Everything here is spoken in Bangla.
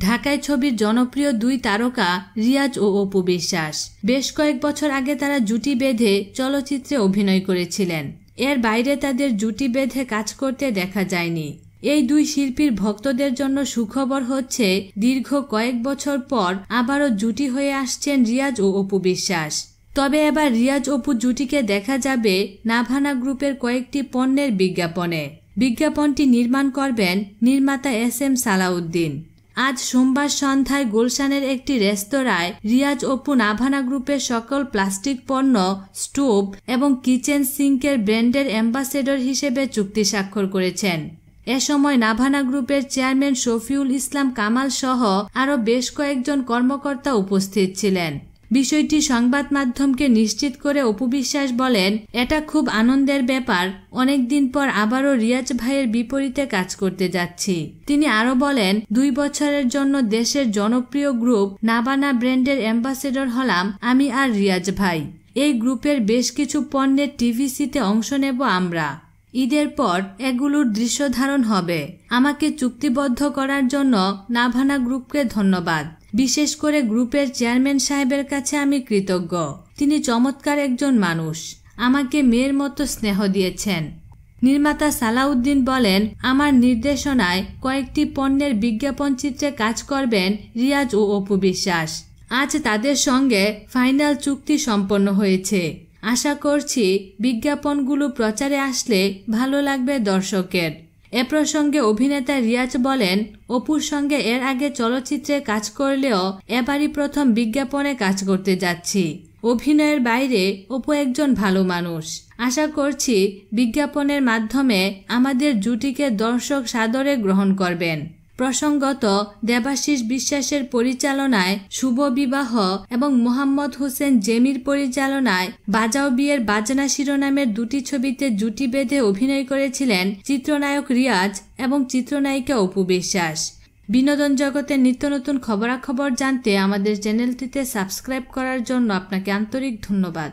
ঢাকায় ছবির জনপ্রিয় দুই তারকা রিয়াজ ও অপু বিশ্বাস। বেশ কয়েক বছর আগে তারা জুটি বেঁধে চলচ্চিত্রে অভিনয় করেছিলেন। এর বাইরে তাদের জুটি বেঁধে কাজ করতে দেখা যায়নি। এই দুই শিল্পীর ভক্তদের জন্য সুখবর হচ্ছে, দীর্ঘ কয়েক বছর পর আবারও জুটি হয়ে আসছেন রিয়াজ ও অপু বিশ্বাস। তবে এবার রিয়াজ অপু জুটিকে দেখা যাবে নাভানা গ্রুপের কয়েকটি পণ্যের বিজ্ঞাপনে। বিজ্ঞাপনটি নির্মাণ করবেন নির্মাতা SM সালাউদ্দিন। আজ সোমবার সন্ধ্যায় গুলশানের একটি রেস্তোরাঁয় রিয়াজ অপু নাভানা গ্রুপের সকল প্লাস্টিক পণ্য, স্টোভ এবং কিচেন সিঙ্কের ব্র্যান্ডের অ্যাম্বাসেডর হিসেবে চুক্তি স্বাক্ষর করেছেন। এ সময় নাভানা গ্রুপের চেয়ারম্যান শফিউল ইসলাম কামাল সহ আরও বেশ কয়েকজন কর্মকর্তা উপস্থিত ছিলেন। বিষয়টি সংবাদ মাধ্যমকে নিশ্চিত করে অপু বিশ্বাস বলেন, এটা খুব আনন্দের ব্যাপার, অনেকদিন পর আবারও রিয়াজ ভাইয়ের বিপরীতে কাজ করতে যাচ্ছি। তিনি আরও বলেন, 2 বছরের জন্য দেশের জনপ্রিয় গ্রুপ নাভানা ব্র্যান্ডের অ্যাম্বাসেডর হলাম আমি আর রিয়াজ ভাই। এই গ্রুপের বেশ কিছু পণ্যের TVCতে অংশ নেব আমরা। ঈদের পর এগুলোর দৃশ্য ধারণ হবে। আমাকে চুক্তিবদ্ধ করার জন্য নাভানা গ্রুপকে ধন্যবাদ। বিশেষ করে গ্রুপের চেয়ারম্যান সাহেবের কাছে আমি কৃতজ্ঞ। তিনি চমৎকার একজন মানুষ, আমাকে মেয়ের মতো স্নেহ দিয়েছেন। নির্মাতা সালাউদ্দিন বলেন, আমার নির্দেশনায় কয়েকটি পণ্যের বিজ্ঞাপন চিত্রে কাজ করবেন রিয়াজ ও অপু বিশ্বাস। আজ তাদের সঙ্গে ফাইনাল চুক্তি সম্পন্ন হয়েছে। আশা করছি বিজ্ঞাপনগুলো প্রচারে আসলে ভালো লাগবে দর্শকের। এ প্রসঙ্গে অভিনেতা রিয়াজ বলেন, অপুর সঙ্গে এর আগে চলচ্চিত্রে কাজ করলেও এবারই প্রথম বিজ্ঞাপনে কাজ করতে যাচ্ছি। অভিনয়ের বাইরে অপু একজন ভালো মানুষ। আশা করছি বিজ্ঞাপনের মাধ্যমে আমাদের জুটিকে দর্শক সাদরে গ্রহণ করবেন। প্রসঙ্গত, দেবাশিস বিশ্বাসের পরিচালনায় শুভ বিবাহ এবং মোহাম্মদ হোসেন জেমির পরিচালনায় বাজাও বিয়ের বাজনা শিরোনামের দুটি ছবিতে জুটি বেঁধে অভিনয় করেছিলেন চিত্রনায়ক রিয়াজ এবং চিত্রনায়িকা অপু বিশ্বাস। বিনোদন জগতের নিত্য নতুন খবরাখবর জানতে আমাদের চ্যানেলটিতে সাবস্ক্রাইব করার জন্য আপনাকে আন্তরিক ধন্যবাদ।